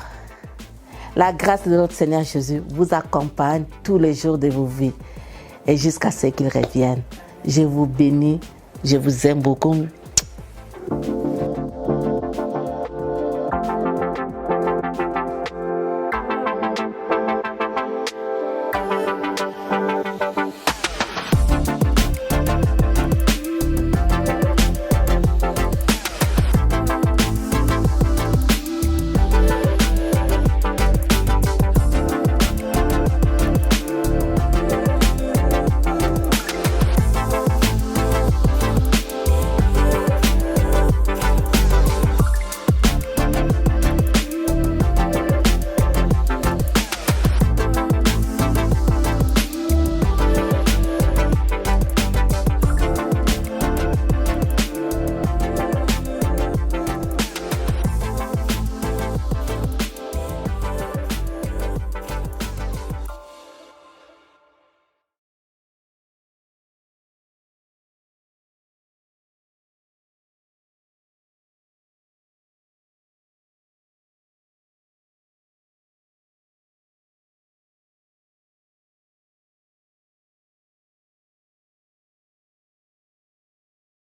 La grâce de notre Seigneur Jésus vous accompagne tous les jours de vos vies et jusqu'à ce qu'il revienne. Je vous bénis, je vous aime beaucoup.